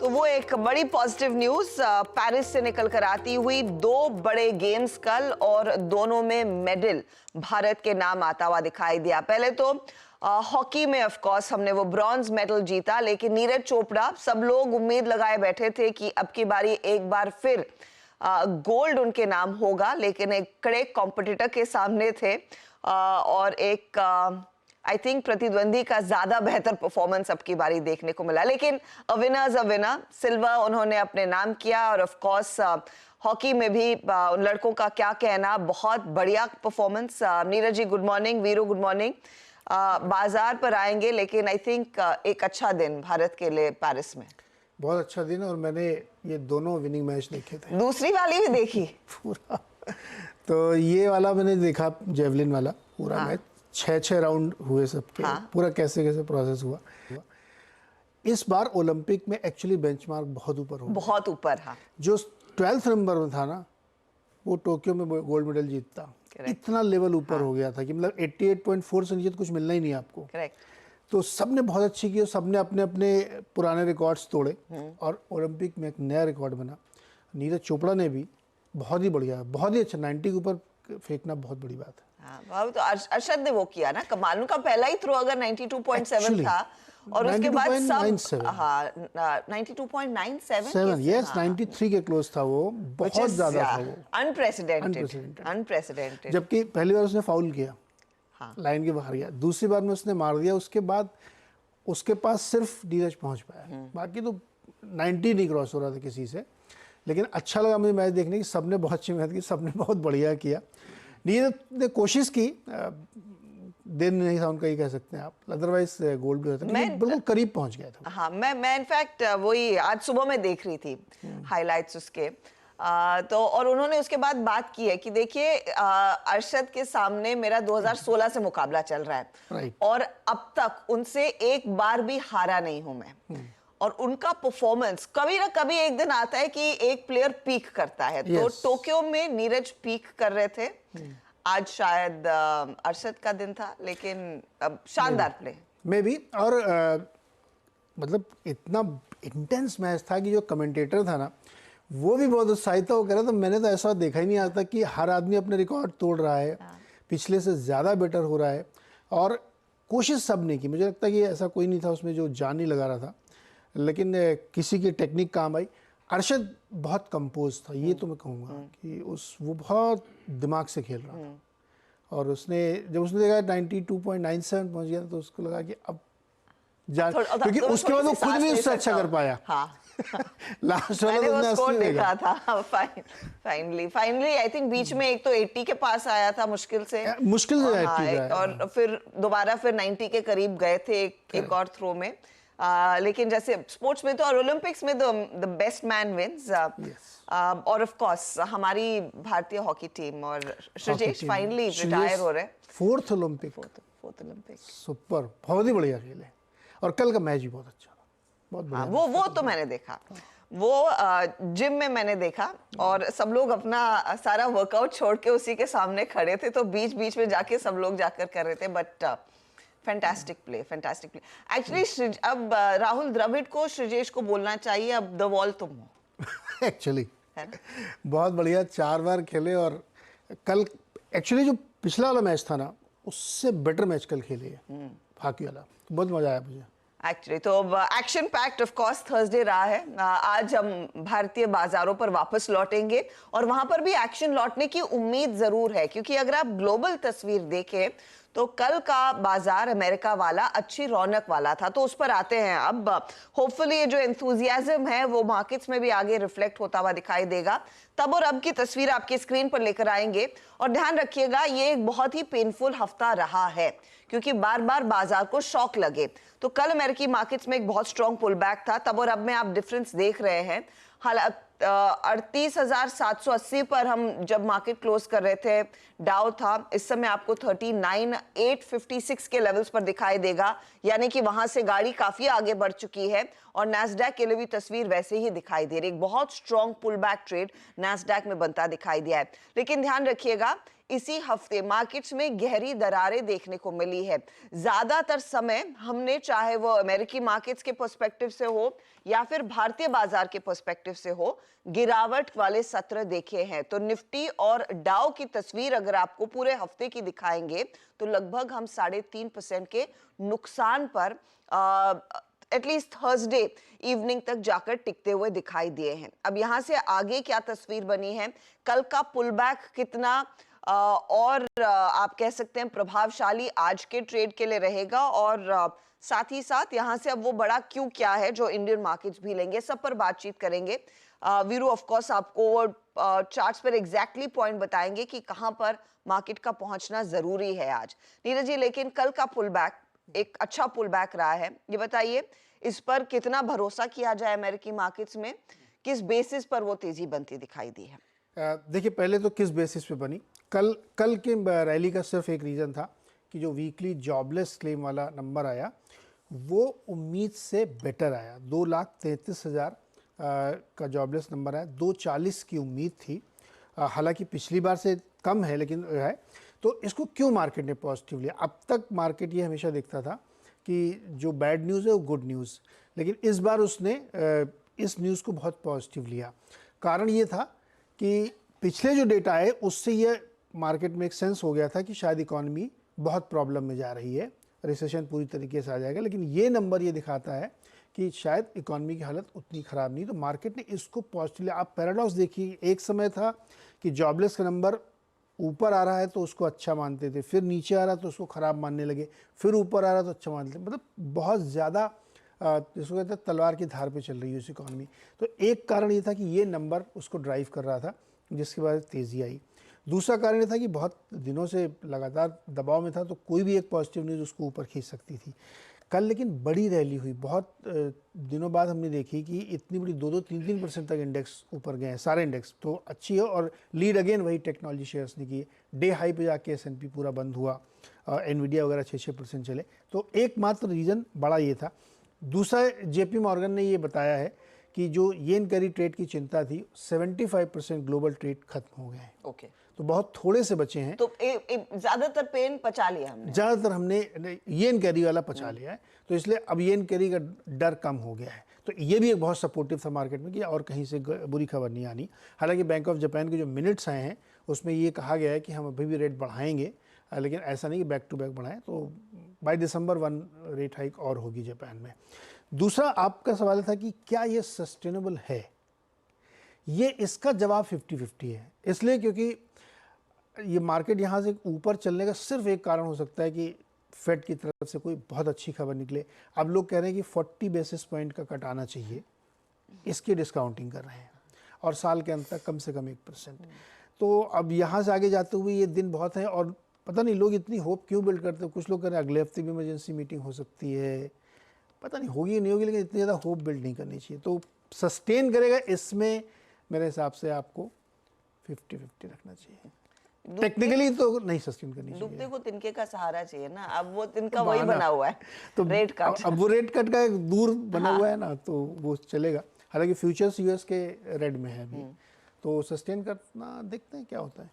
तो वो एक बड़ी पॉजिटिव न्यूज पेरिस से निकल कर आती हुई, दो बड़े गेम्स कल और दोनों में मेडल भारत के नाम आता हुआ दिखाई दिया। पहले तो हॉकी में ऑफ कोर्स हमने वो ब्रॉन्ज मेडल जीता, लेकिन नीरज चोपड़ा, सब लोग उम्मीद लगाए बैठे थे कि अब की बारी एक बार फिर गोल्ड उनके नाम होगा, लेकिन एक कड़े कॉम्पिटिटर के सामने थे और एक आई थिंक प्रतिद्वंदी का ज्यादा बेहतर परफॉर्मेंस अब की बारी देखने को मिला। लेकिन अ विनर सिल्वर उन्होंने अपने नाम किया। और ऑफ कोर्स हॉकी में भी उन लड़कों का क्या कहना, बहुत बढ़िया performance. Neeraj ji good morning, Veeru good morning. बाजार पर आएंगे, लेकिन आई थिंक एक अच्छा दिन भारत के लिए पेरिस में। बहुत अच्छा दिन, और मैंने ये दोनों विनिंग मैच देखे थे। दूसरी वाली भी देखी पूरा। तो ये वाला मैंने देखा, जेवलिन वाला पूरा हाँ। मैच, 6 राउंड हुए सबके। हाँ। पूरा कैसे कैसे प्रोसेस हुआ। इस बार ओलंपिक में एक्चुअली बेंचमार्क बहुत ऊपर हो, बहुत ऊपर। हाँ, जो 12th नंबर में था ना, वो टोक्यो में गोल्ड मेडल जीतता। इतना लेवल ऊपर हो गया था कि मतलब 88.4 से नीचे तो कुछ मिलना ही नहीं आपको। करेक्ट। तो सबने बहुत अच्छी की और सबने अपने अपने पुराने रिकॉर्ड्स तोड़े और ओलंपिक में एक नया रिकॉर्ड बना। नीरज चोपड़ा ने भी बहुत ही बढ़िया, बहुत ही अच्छा 90 के ऊपर फेंकना बहुत बड़ी बात है। हाँ, तो अरशद ने वो किया ना कमाल। उनका पहला ही थ्रो अगर 92.7 था और उसके बाद सब 92.97 यस 93 के क्लोज था वो, बहुत ज्यादा था वो, अनप्रेसिडेंटेड। जबकि पहली बार उसने फाउल किया, हाँ, लाइन के बाहर गया, दूसरी बार में उसने मार दिया, उसके बाद उसके पास सिर्फ नीरज पहुंच पाया, बाकी तो 90 नहीं क्रॉस हो रहा था किसी से। लेकिन अच्छा लगा मुझे मैच देखने की, सबने बहुत अच्छी मेहनत की, सबने बहुत बढ़िया किया। नीरज ने कोशिश की, दिन नहीं था उनका, ये कह सकते हैं आप, अदरवाइज गोल्ड भी होता है, बिल्कुल करीब पहुंच गया था। हाँ, मैं इनफैक्ट वही आज सुबह में देख रही थी हाइलाइट्स उसके। तो और उन्होंने उसके बाद बात की है कि देखिए अरशद के सामने मेरा 2016 से मुकाबला चल रहा है, राइट। और अब तक उनसे एक बार भी हारा नहीं हूं मैं। और उनका परफॉर्मेंस कभी ना कभी एक दिन आता है कि एक प्लेयर पीक करता है। तो टोक्यो में नीरज पीक कर रहे थे, आज शायद अरशद का दिन था, लेकिन शानदार प्ले में भी। और मतलब इतना इंटेंस मैच था कि जो कमेंटेटर था ना, वो भी बहुत उत्साहित था। वो कह रहा था मैंने तो ऐसा देखा ही नहीं आता कि हर आदमी अपने रिकॉर्ड तोड़ रहा है, पिछले से ज़्यादा बेटर हो रहा है, और कोशिश सब ने की। मुझे लगता है कि ऐसा कोई नहीं था उसमें जो जान नहीं लगा रहा था, लेकिन किसी की टेक्निक काम आई। अरशद बहुत कंपोज था, ये तो मैं कहूँगा कि वो बहुत दिमाग से खेल रहा था। और उसने जब उसने देखा 92.97 पहुंच गया तो उसको लगा कि अब जान, क्योंकि उसके बाद वो खुद भी उससे अच्छा कर पाया। हाँ। लास्ट मैंने वो स्कोर वाला देखा था। फाइनली आई थिंक बीच में एक तो 80 के पास आया था, मुश्किल से 80 और फिर दोबारा फिर 90 के करीब गए थे एक और थ्रो में। लेकिन जैसे स्पोर्ट्स में तो और ओलंपिक्स में द बेस्ट मैन विंस। और ऑफ कोर्स हमारी भारतीय हॉकी टीम और श्रीजेश फाइनली रिटायर हो रहे हैं। फोर्थ ओलंपिक सुपर, बहुत ही बढ़िया खेले। और कल का मैच भी बहुत अच्छा था, बहुत बढ़िया। वो तो मैंने देखा, वो जिम में मैंने देखा, और सब लोग अपना सारा वर्कआउट छोड़ के उसी के सामने खड़े थे, तो बीच बीच में जाके सब लोग जाकर कर रहे थे। But fantastic play actually. अब राहुल द्रविड़ को, श्रीजेश को बोलना चाहिए अब द वॉल तुम हो। एक्चुअली बहुत बढ़िया, 4 बार खेले। और कल एक्चुअली जो पिछला वाला मैच था ना, उससे बेटर मैच कल खेले है हॉकी वाला, तो बहुत मजा आया मुझे एक्चुअली। तो action packed of course Thursday रहा है। आज हम भारतीय बाजारों पर वापस लौटेंगे और वहां पर भी एक्शन लौटने की उम्मीद जरूर है, क्योंकि अगर आप ग्लोबल तस्वीर देखें तो कल का बाजार अमेरिका वाला अच्छी रौनक वाला था। तो उस पर आते हैं अब। होपफुली ये जो एंथुजियाज्म है वो मार्केट्स में भी आगे रिफ्लेक्ट होता हुआ दिखाई देगा। तब और अब की तस्वीर आपकी स्क्रीन पर लेकर आएंगे। और ध्यान रखिएगा, ये एक बहुत ही पेनफुल हफ्ता रहा है, क्योंकि बार बार बाजार को शॉक लगे। तो कल अमेरिकी मार्केट्स में एक बहुत स्ट्रॉन्ग पुल बैक था, तब और अब में आप डिफरेंस देख रहे हैं। हालांकि 38,780 पर हम जब मार्केट क्लोज कर रहे थे, डाउ था, इस समय आपको 39,856 के लेवल्स पर दिखाई देगा, यानी कि वहां से गाड़ी काफी आगे बढ़ चुकी है। और नैस्डैक के लिए भी तस्वीर वैसे ही दिखाई दे रही है, एक बहुत strong pull back trade Nasdaq में बनता दिखाई दिया है। लेकिन ध्यान रखिएगा, इसी हफ्ते मार्केट्स में गहरी दरारें देखने को मिली है। ज्यादातर समय हमने, चाहे वो अमेरिकी मार्केट्स के पर्सपेक्टिव से हो या फिर भारतीय बाजार के पर्सपेक्टिव से हो, गिरावट वाले सत्र देखे हैं। तो निफ्टी और डाउ की तस्वीर अगर आपको पूरे हफ्ते की दिखाएंगे तो लगभग हम 3.5% के नुकसान पर एटलीस्ट थर्सडे इवनिंग तक जाकर टिकते हुए दिखाई दिए हैं। अब यहां से आगे क्या तस्वीर बनी है, कल का पुलबैक कितना आप कह सकते हैं प्रभावशाली आज के ट्रेड के लिए रहेगा, और साथ ही साथ यहां से अब वो बड़ा क्यों क्या है जो इंडियन मार्केट्स भी लेंगे, सब पर बातचीत करेंगे। वीरू ऑफ कोर्स आपको वो चार्ट्स पर एग्जैक्टली पॉइंट बताएंगे कि कहां पर मार्केट का पहुंचना जरूरी है आज। नीरज जी, लेकिन कल का पुलबैक एक अच्छा पुलबैक रहा है, ये बताइए इस पर कितना भरोसा किया जाए अमेरिकी मार्केट्स में, किस बेसिस पर वो तेजी बनती दिखाई दी है? देखिए, पहले तो किस बेसिस पे बनी, कल के रैली का सिर्फ एक रीज़न था कि जो वीकली जॉबलेस क्लेम वाला नंबर आया वो उम्मीद से बेटर आया। 2,33,000 का जॉबलेस नंबर आया, 240 की उम्मीद थी। हालांकि पिछली बार से कम है लेकिन है। तो इसको क्यों मार्केट ने पॉजिटिव लिया? अब तक मार्केट ये हमेशा देखता था कि जो बैड न्यूज़ है वो गुड न्यूज़, लेकिन इस बार उसने इस न्यूज़ को बहुत पॉजिटिव लिया। कारण ये था कि पिछले जो डेटा है उससे ये मार्केट में एक सेंस हो गया था कि शायद इकॉनमी बहुत प्रॉब्लम में जा रही है, रिसेशन पूरी तरीके से आ जाएगा, लेकिन ये नंबर ये दिखाता है कि शायद इकॉनमी की हालत उतनी ख़राब नहीं। तो मार्केट ने इसको पॉजिटिव लिया। आप पैराडॉक्स देखिए, एक समय था कि जॉबलेस का नंबर ऊपर आ रहा है तो उसको अच्छा मानते थे, फिर नीचे आ रहा तो उसको ख़राब मानने लगे, फिर ऊपर आ रहा तो अच्छा मानते थे। मतलब बहुत ज़्यादा जिसको कहते हैं तलवार की धार पे चल रही है उस इकॉनमी। तो एक कारण ये था कि ये नंबर उसको ड्राइव कर रहा था, जिसके बाद तेज़ी आई। दूसरा कारण ये था कि बहुत दिनों से लगातार दबाव में था, तो कोई भी एक पॉजिटिव न्यूज़ उसको ऊपर खींच सकती थी। कल लेकिन बड़ी रैली हुई, बहुत दिनों बाद हमने देखी कि इतनी बड़ी 2-2, 3-3% तक इंडेक्स ऊपर गए हैं, सारे इंडेक्स तो अच्छी है। और लीड अगेन वही टेक्नोलॉजी शेयर्स ने की। डे हाई पे जाके S&P पूरा बंद हुआ, एनवीडिया वगैरह 6% चले। तो एकमात्र रीज़न बड़ा ये था। दूसरा, JP मॉर्गन ने ये बताया है कि जो येन कैरी ट्रेड की चिंता थी, 75% ग्लोबल ट्रेड खत्म हो गए हैं। ओके, तो बहुत थोड़े से बचे हैं। तो ज्यादातर पेन पचा लिया हमने, ज़्यादातर हमने येन कैरी वाला पचा लिया है, तो इसलिए अब येन कैरी का डर कम हो गया है। तो ये भी एक बहुत सपोर्टिव था मार्केट में कि और कहीं से बुरी खबर नहीं आनी। हालांकि बैंक ऑफ जापान के जो मिनट्स आए हैं उसमें ये कहा गया है कि हम अभी भी रेट बढ़ाएंगे, लेकिन ऐसा नहीं कि बैक टू बैक बढ़ाएं। तो बाय दिसंबर 1 रेट हाइक और होगी जापान में। दूसरा, आपका सवाल था कि क्या ये सस्टेनेबल है? ये इसका जवाब 50-50 है। इसलिए क्योंकि ये मार्केट यहाँ से ऊपर चलने का सिर्फ एक कारण हो सकता है कि फेड की तरफ से कोई बहुत अच्छी खबर निकले। अब लोग कह रहे हैं कि 40 बेसिस पॉइंट का कट आना चाहिए, इसकी डिस्काउंटिंग कर रहे हैं, और साल के अंत तक कम से कम 1%। तो अब यहाँ से आगे जाते हुए ये दिन बहुत है, और पता नहीं लोग इतनी होप क्यों बिल्ड करते हैं। कुछ लोग कह रहे हैं अगले हफ्ते भी इमरजेंसी मीटिंग हो सकती है, पता नहीं होगी नहीं होगी, लेकिन इतनी ज़्यादा होप बिल्ड नहीं करनी चाहिए। तो सस्टेन करेगा, इसमें मेरे हिसाब से आपको 50-50 रखना चाहिए। टेक्निकली तो नहीं सस्टेन करनी चाहिए। डूबते को तिनके का सहारा चाहिए ना, अब वो तिनका वही बना हुआ है, तो रेट कट। अब वो रेट कट का एक दूर बना हुआ है ना, तो वो चलेगा। हालांकि फ्यूचर्स यूएस के रेड में है अभी, तो सस्टेन करना देखते हैं क्या होता है।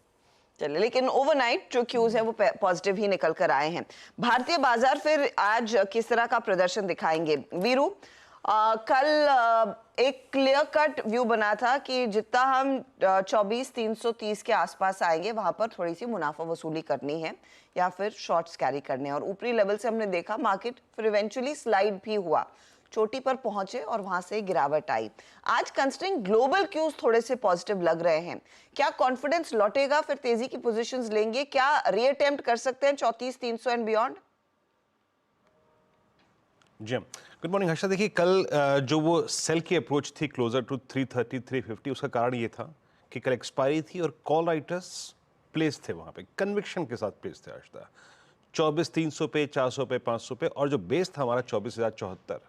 चलिए, लेकिन ओवरनाइट जो क्यूज है वो पॉजिटिव ही निकल कर आए हैं। भारतीय बाजार फिर आज किस तरह का प्रदर्शन दिखाएंगे वीरू? कल एक क्लियर कट व्यू बना था कि जितना हम 24,330 के आसपास आएंगे वहां पर थोड़ी सी मुनाफा वसूली करनी है या फिर शॉर्ट्स कैरी करने हैं। और ऊपरी लेवल से हमने देखा मार्केट फिर इवेंचुअली स्लाइड भी हुआ, चोटी पर पहुंचे और वहां से गिरावट आई। आज कंसिडरिंग ग्लोबल क्यूज थोड़े से पॉजिटिव लग रहे हैं, क्या कॉन्फिडेंस लौटेगा? फिर तेजी की पोजीशंस लेंगे, क्या रीअटेम्प्ट कर सकते हैं 34,300 एंड बियॉन्ड? जी, गुड मॉर्निंग हर्षा। देखिए, कल जो वो सेल की अप्रोच थी क्लोजर टू 330 350, उसका कारण ये था कि कल एक्सपायरी थी और कॉल राइटर्स प्लेस थे वहाँ पे, कन्विक्शन के साथ प्लेस थे। हर्षा 24,300 पे, 400 पे, 500 पे, और जो बेस था हमारा 24,074,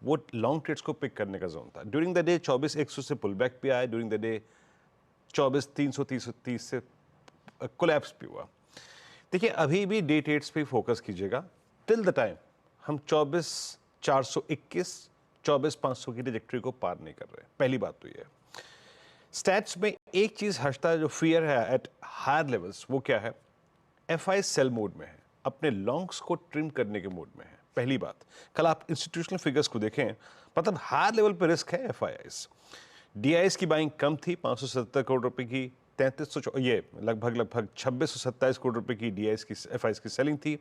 वो लॉन्ग ट्रेड्स को पिक करने का जोन था। ड्यूरिंग द डे 24,100 से पुल बैक भी आया, ड्यूरिंग द डे 24,330 से कोलैप्स भी हुआ। देखिए, अभी भी डे ट्रेड्स पे फोकस कीजिएगा। टिल द टाइम हम 24,421, 24,500 की ट्रैजेक्टरी को पार नहीं कर रहे। पहली बात तो ये है। स्टैट्स में एक चीज हर्षता जो फियर है एट हायर लेवल्स वो क्या है, एफआई सेल मोड में है, अपने लॉन्ग्स को ट्रिम करने के मोड में है। पहली बात, कल आप इंस्टीट्यूशनल फिगर्स को देखें, मतलब हायर लेवल पे रिस्क है एफआईआईस। डीआईएस की बाइंग कम थी, 570 करोड़ रुपए की, 3300 ये लगभग 2627 करोड़ रुपए की डीआईएस की एफआईआईस की सेलिंग थी।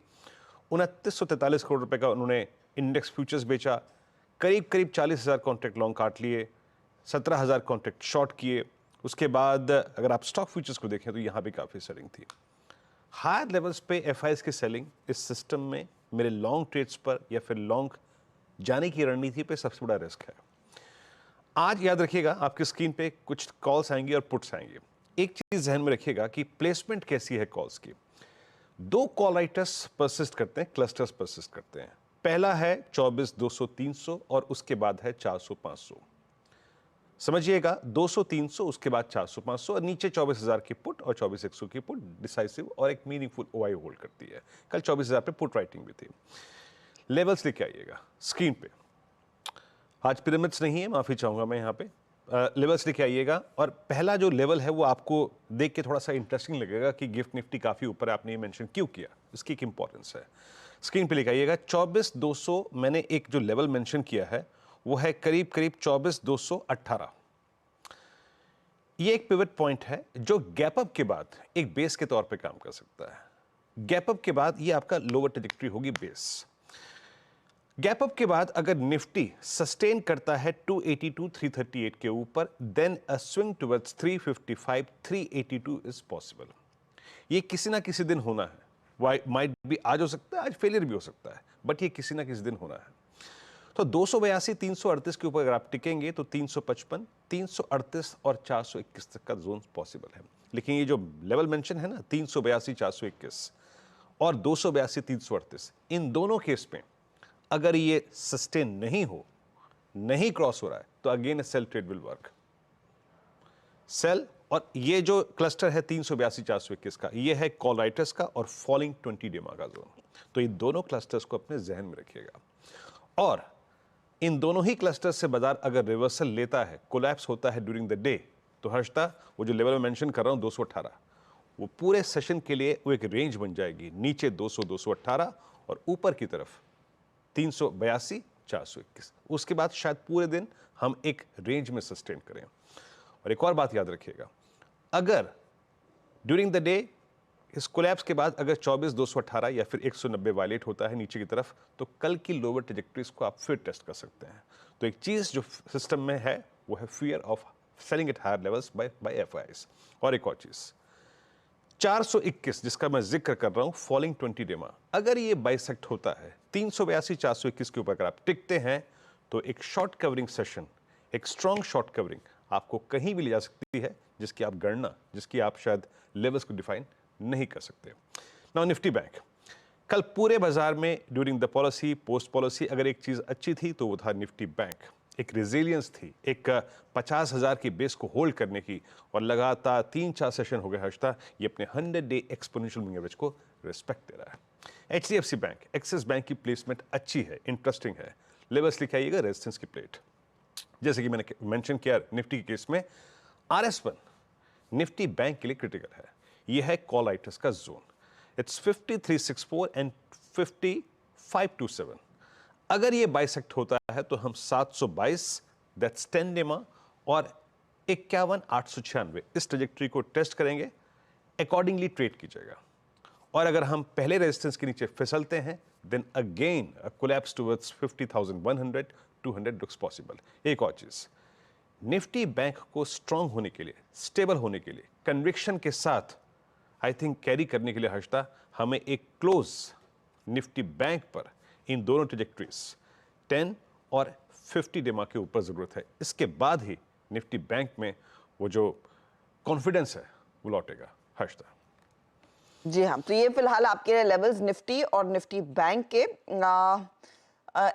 2943 करोड़ रुपए का उन्होंने इंडेक्स फ्यूचर्स बेचा, करीब करीब 40,000 कॉन्ट्रैक्ट लॉन्ग काट लिए, 17,000 कॉन्ट्रैक्ट शॉर्ट किए। उसके बाद अगर आप स्टॉक फ्यूचर्स को देखें तो यहाँ भी काफ़ी सेलिंग थी। हायर लेवल्स पे एफआईआईस की सेलिंग इस सिस्टम में मेरे लॉन्ग ट्रेड्स पर या फिर लॉन्ग जाने की रणनीति पे सबसे बड़ा रिस्क है। आज याद रखिएगा, आपकी स्क्रीन पे कुछ कॉल्स आएंगी और पुट्स आएंगे। एक चीज ध्यान में रखिएगा कि प्लेसमेंट कैसी है कॉल्स की। दो कॉल राइटर्स परसिस्ट करते हैं, क्लस्टर्स परसिस्ट करते हैं। पहला है 24 200 300 और उसके बाद है 400 500। समझिएगा, 200 300 उसके बाद 400 500 और नीचे 24,000 की पुट और 24,100 की पुट डिसाइसिव और एक मीनिंगफुल ओआई होल्ड करती है। कल 24,000 पे पुट राइटिंग भी थी। लेवल्स लेके आइएगा स्क्रीन पे। आज पिरामिड्स नहीं है, माफी चाहूंगा मैं यहाँ पे। लेवल्स लेके आइएगा और पहला जो लेवल है वो आपको देख के थोड़ा सा इंटरेस्टिंग लगेगा कि गिफ्ट निफ्टी काफी ऊपर है, आपने ये मेंशन क्यों किया, इसकी एक इंपॉर्टेंस है। स्क्रीन पे लेके आइएगा, 24,200 मैंने एक जो लेवल मेंशन किया है वो है करीब करीब 24,218। ये एक पिवट पॉइंट है जो गैप अप के बाद एक बेस के तौर पे काम कर सकता है। गैप अप के बाद ये आपका लोअर ट्रैजेक्टरी होगी बेस। गैप अप के बाद अगर निफ्टी सस्टेन करता है 282 338 के ऊपर, then a swing towards 355 382 is possible. ये किसी ना किसी दिन होना है, माइट भी आज हो सकता है, आज फेलियर भी हो सकता है, बट ये किसी ना किसी दिन होना है। तो 282 338 के ऊपर अगर आप टिकेंगे तो 355 338 और 421 तक का जोन पॉसिबल है। लेकिन ये जो लेवल मेंशन है ना, 382 421 और 282 338, इन दोनों केस में अगर ये सस्टेन नहीं क्रॉस हो रहा है तो again sell trade will work. Sell, और ये जो क्लस्टर है 382 421 का, ये है कॉल राइटर्स का और फॉलिंग 20 डेमा का जोन। तो ये दोनों क्लस्टर्स को अपने जहन में रखिएगा। और इन दोनों ही क्लस्टर्स से बाजार अगर रिवर्सल लेता है, कोलैप्स होता है ड्यूरिंग द डे, तो हर्षता वो जो लेवल में मेंशन कर रहा हूं 218, वो पूरे सेशन के लिए वो एक रेंज बन जाएगी। नीचे 200 218 और ऊपर की तरफ 382 421। उसके बाद शायद पूरे दिन हम एक रेंज में सस्टेन करें। और एक और बात याद रखिएगा, अगर ड्यूरिंग द डे इस कोलैप्स के बाद अगर 24 218 या फिर 190 वायलेट होता है नीचे की तरफ, तो कल की लोअर ट्रैजेक्टरीज को आप फिर टेस्ट कर सकते हैं। तो एक चीज जो सिस्टम में है वो है fear of selling at higher levels by FIIs. और एक और चीज 421 जिसका मैं जिक्र कर रहा हूं, फॉलिंग 20 डेमा, अगर ये बाइसेक्ट होता है 382 421 के ऊपर अगर आप टिकते हैं तो एक शॉर्ट कवरिंग सेशन, एक स्ट्रॉन्ग शॉर्ट कवरिंग आपको कहीं भी ले जा सकती है, जिसकी आप गणना, जिसकी आप शायद लेवल्स को डिफाइन नहीं कर सकते। नाउ निफ्टी बैंक, कल पूरे बाजार में during the policy post policy अगर एक चीज अच्छी थी तो वो था निफ्टी बैंक। एक रेजिलियंस थी, एक 50,000 की बेस को होल्ड करने की, और लगातार 3-4 सेशन हो गए हर्षता, ये अपने 100 डे एक्सपोनेंशियल मूविंग एवरेज को रिस्पेक्ट दे रहा है। एचडीएफसी बैंक, एक्सिस बैंक की प्लेसमेंट अच्छी है, इंटरेस्टिंग है। लेवल्स लिखे आइएगा, रेजिस्टेंस की प्लेट, जैसे कि मैंने मेंशन किया निफ्टी के केस में RS1 निफ्टी बैंक के लिए क्रिटिकल है। यह है कॉल राइटर्स का जोन, इट्स 5364 एंड 5527। अगर ये बाइसेक्ट होता है तो हम 722 दैट्स 10 डेमा और 51,896 इस ट्रैजेक्टरी को टेस्ट करेंगे, अकॉर्डिंगली ट्रेड कीजिएगा। और अगर हम पहले रेजिस्टेंस के नीचे फिसलते हैं then again a collapse towards 50,100 200 looks possible. एक और चीज, निफ्टी बैंक को स्ट्रांग होने के लिए, स्टेबल होने के लिए, कन्विक्शन के साथ आई थिंक कैरी करने के लिए हर्षता, हमें एक क्लोज निफ्टी बैंक पर इन दोनों ट्रैजेक्टरीज 10 और 50 डेमा के ऊपर जरूरत है। इसके बाद ही निफ्टी बैंक में वो जो कॉन्फिडेंस है वो लौटेगा हर्षता। जी हाँ, तो ये फिलहाल आपके लेवल्स निफ्टी और निफ्टी बैंक के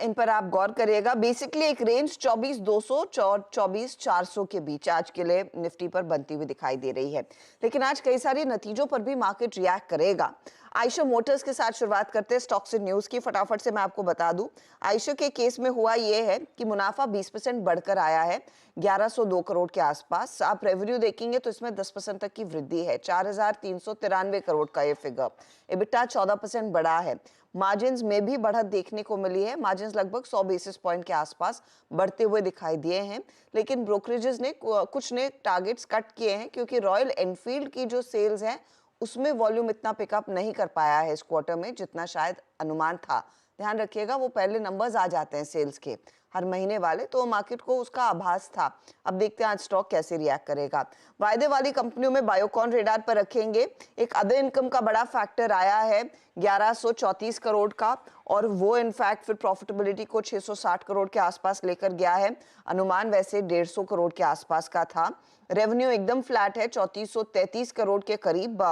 इन पर आप गौर करिएगा। बेसिकली एक रेंज 24,200 और 24,400 के बीच आज के लिए निफ्टी पर बनती हुई दिखाई दे रही है। लेकिन आज कई सारे नतीजों पर भी मार्केट रिएक्ट करेगा। आयशर मोटर्स के साथ शुरुआत करते हैं स्टॉक्स एंड न्यूज की। फटाफट से मैं आपको बता दूं, आयशर के केस में हुआ ये है कि मुनाफा 20% बढ़कर आया है 1102 करोड़ के आसपास। आप रेवेन्यू देखेंगे तो इसमें 10% तक की वृद्धि है, 4393 करोड़ का ये फिगर। एबिटा 14% बढ़ा है। मार्जिन्स में भी बढ़त देखने को मिली है, मार्जिन्स लगभग 100 बेसिस पॉइंट के आसपास बढ़ते हुए दिखाई दिए हैं। लेकिन ब्रोकरेजेस ने कुछ ने टारगेट्स कट किए हैं क्योंकि रॉयल एनफील्ड की जो सेल्स है उसमें वॉल्यूम इतना पिकअप नहीं कर पाया है इस क्वार्टर में जितना शायद अनुमान था। ध्यान रखिएगा, वो पहले नंबर्स आ जाते हैं सेल्स के हर महीने वाले, तो मार्केट को उसका आभास था। अब देखते हैं आज स्टॉक कैसे रिएक्ट करेगा। वायदे वाली कंपनियों में बायोकॉन रेडार पर रखेंगे। एक अदर इनकम का बड़ा फैक्टर आया है 1134 करोड़ का, और वो इनफैक्ट फिर प्रॉफिटेबिलिटी को 660 करोड़ के आसपास लेकर गया है। अनुमान वैसे 150 करोड़ के आसपास का था। रेवेन्यू एकदम फ्लैट है 3433 करोड़ के करीब।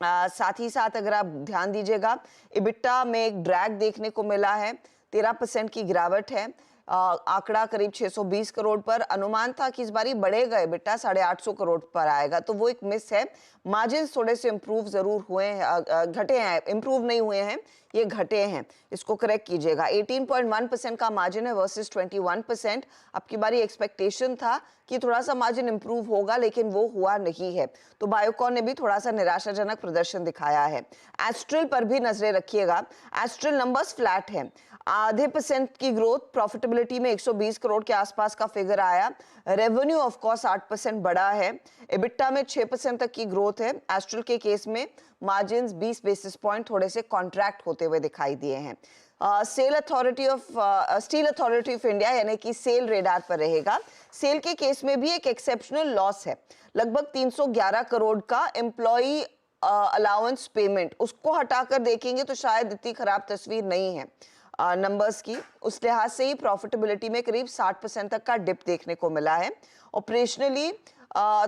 साथ ही साथ अगर आप ध्यान दीजिएगा, इबिट्टा में एक ड्रैग देखने को मिला है, 13% की गिरावट है। आंकड़ा करीब 620 करोड़ पर। अनुमान था कि इस बारी बढ़ेगा इबिट्टा 850 करोड़ पर आएगा, तो वो एक मिस है। मार्जिन थोड़े से इंप्रूव जरूर हुए हैं, घटे हैं, इंप्रूव नहीं हुए हैं, ये घटे हैं, इसको करेक्ट कीजिएगा। 18.1% का मार्जिन है वर्सेस 21%। अब की बारी एक्सपेक्टेशन था कि थोड़ा सा मार्जिन इंप्रूव होगा, लेकिन वो हुआ नहीं है। तो बायोकॉन ने भी थोड़ा सा निराशाजनक प्रदर्शन दिखाया है। एस्ट्रल पर भी नजरें रखिएगा। एस्ट्रल नंबर्स फ्लैट हैं, आधे % की ग्रोथ, प्रॉफिटेबिलिटी में 120 करोड़ के आसपास का फिगर आया। रेवेन्यू ऑफ कोर्स 8% बढ़ा है। एबिट्टा में 6% तक की ग्रोथ है। एस्ट्रल के केस में मार्जिन्स 20 बेसिस पॉइंट थोड़े से कॉन्ट्रैक्ट होते हुए दिखाई दिए हैं। स्टील अथॉरिटी ऑफ इंडिया यानी कि सेल रेडार पर रहेगा। सेल के केस में भी एक एक्सेप्शनल लॉस है, लगभग 311 करोड़ का एम्प्लॉई अलाउंस पेमेंट। उसको हटाकर देखेंगे तो शायद इतनी खराब तस्वीर नहीं है नंबर्स की। उस लिहाज से ही प्रॉफिटेबिलिटी में करीब 60% तक का डिप देखने को मिला है। ऑपरेशनली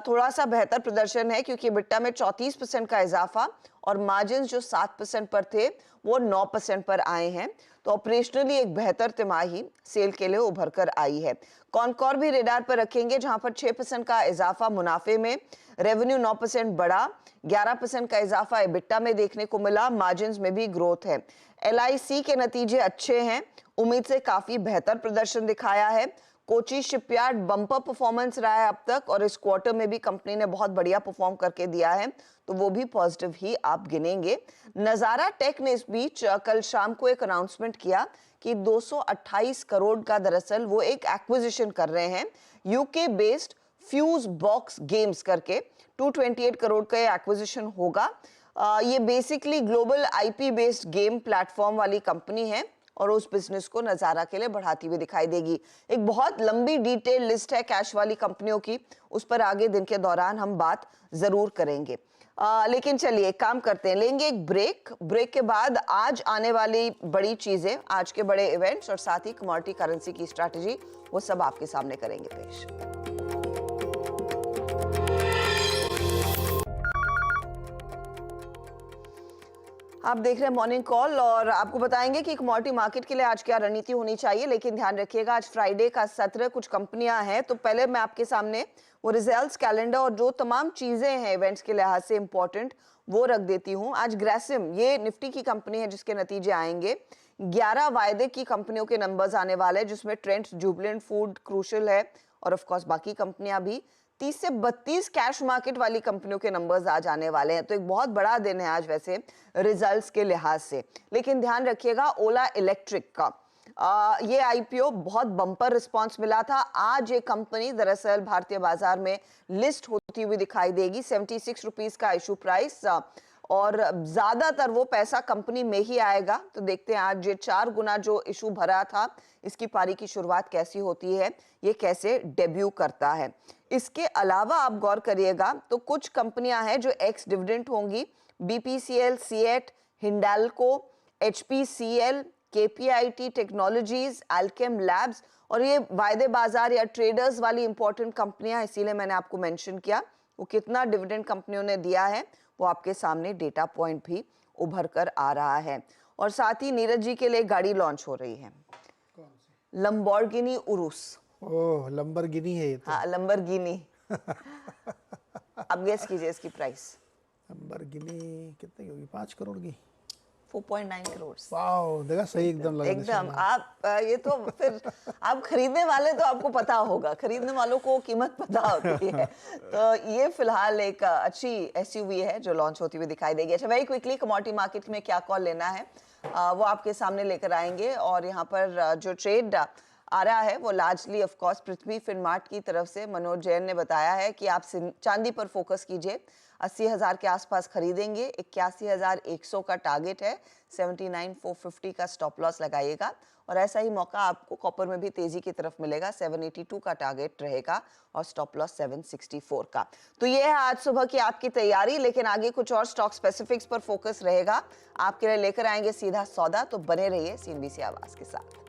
थोड़ा सा बेहतर प्रदर्शन है क्योंकि बिट्टा में 34% का इजाफा, और मार्जिन जो 7% पर थे वो 9% पर आए हैं। तो ऑपरेशनली एक बेहतर तिमाही सेल के लिए उभर कर आई है। कॉनकॉर भी रेडार पर रखेंगे, जहां पर 6% का इजाफा मुनाफे में, रेवेन्यू 9% बढ़ा, 11% का इजाफा एबिट्टा में देखने को मिला, मार्जिन्स में भी ग्रोथ है। LIC के नतीजे अच्छे हैं, उम्मीद से काफी बेहतर प्रदर्शन दिखाया है। कोची शिपयार्ड बम्पर परफॉर्मेंस रहा है अब तक, और इस क्वार्टर में भी कंपनी ने बहुत बढ़िया परफॉर्म करके दिया है, तो वो भी पॉजिटिव ही आप गिनेंगे। नजारा टेक ने इस बीच कल शाम को एक अनाउंसमेंट किया कि 228 करोड़ का दरअसल वो एक एक्विजिशन कर रहे हैं, UK based fuse box games करके। 228 करोड़ का ये एक्विजिशन होगा। ये basically global IP based game platform वाली कंपनी है, और उस बिजनेस को नजारा के लिए बढ़ाती हुई दिखाई देगी। एक बहुत लंबी डिटेल लिस्ट है कैश वाली कंपनियों की, उस पर आगे दिन के दौरान हम बात जरूर करेंगे। लेकिन चलिए काम करते हैं, लेंगे एक ब्रेक के बाद आज आने वाली बड़ी चीजें, आज के बड़े इवेंट्स और साथ ही कमोडिटी करेंसी की स्ट्रैटेजी, वो सब आपके सामने करेंगे पेश। आप देख रहे हैं मॉर्निंग कॉल, और आपको बताएंगे कि कमोडिटी मार्केट के लिए आज क्या रणनीति होनी चाहिए। लेकिन ध्यान रखिएगा, आज फ्राइडे का सत्र, कुछ कंपनियां हैं, तो पहले मैं आपके सामने वो रिजल्ट्स, कैलेंडर और जो तमाम चीजें हैं इवेंट्स के लिहाज से इंपॉर्टेंट, वो रख देती हूं। आज ग्रेसिम, ये निफ्टी की कंपनी है जिसके नतीजे आएंगे। 11 वायदे की कंपनियों के नंबर्स आने वाले हैं, जिसमें ट्रेंड्स, जुबिलेंट फूड, क्रूशल है, और ऑफ कोर्स बाकी कंपनियां भी। 30 से 32 कैश मार्केट वाली कंपनियों के नंबर्स आज आने वाले हैं, तो एक बहुत बड़ा दिन है आज वैसे रिजल्ट्स के लिहाज से। लेकिन ध्यान रखिएगा, ओला इलेक्ट्रिक का ये IPO बहुत बम्पर रिस्पांस मिला था। आज ये कंपनी दरअसल भारतीय बाजार में लिस्ट होती हुई दिखाई देगी। 76 रुपीज का इशू प्राइस, और ज्यादातर वो पैसा कंपनी में ही आएगा। तो देखते हैं आज ये 4 गुना जो इशू भरा था, इसकी पारी की शुरुआत कैसी होती है, ये कैसे डेब्यू करता है। इसके अलावा आप गौर करिएगा तो कुछ कंपनियां हैं जो एक्स डिविडेंड होंगी। BPCL, CEAT, Hindalco, HPCL, KPIT technologies, Alkem labs, और ये वायदे बाजार या ट्रेडर्स वाली इंपॉर्टेंट कंपनियां, इसीलिए मैंने आपको मेंशन किया। वो कितना डिविडेंड कंपनियों ने दिया है वो आपके सामने डेटा पॉइंट भी उभर कर आ रहा है। और साथ ही नीरज जी के लिए गाड़ी लॉन्च हो रही है, लंबोर्गिनी उरुस। ओह, लंबरगिनी है ये तो। हाँ, लंबरगिनी। अब गेस कीजिए इसकी प्राइस। लैम्बोर्गिनी कितने की होगी, 5 करोड़ की। 4.9 करोड़। वाओ, देखा सही एकदम लगा एकदम आप ये तो फिर आप खरीदने वाले तो आपको पता होगा, खरीदने वालों को कीमत पता होती है। तो ये फिलहाल एक अच्छी एसयूवी है जो लॉन्च होती हुई दिखाई देगी। अच्छा, वेरी क्विकली कमोडिटी मार्केट में क्या कॉल लेना है वो आपके सामने लेकर आएंगे। और यहाँ पर जो ट्रेड आ रहा है वो लार्जली ऑफ कोर्स पृथ्वी फिनमार्ट की तरफ से मनोज जैन ने बताया है कि आप चांदी पर फोकस कीजिए, 80,000 के आसपास खरीदेंगे, 81,100 का टारगेट है, 79,450 का स्टॉप लॉस लगाइएगा। और ऐसा ही मौका आपको कॉपर में भी तेजी की तरफ मिलेगा, 782 का टारगेट रहेगा और स्टॉप लॉस 764 का। तो ये है आज सुबह की आपकी तैयारी, लेकिन आगे कुछ और स्टॉक स्पेसिफिक्स पर फोकस रहेगा। आपके लिए लेकर आएंगे सीधा सौदा, तो बने रहिए CNBC आवाज के साथ।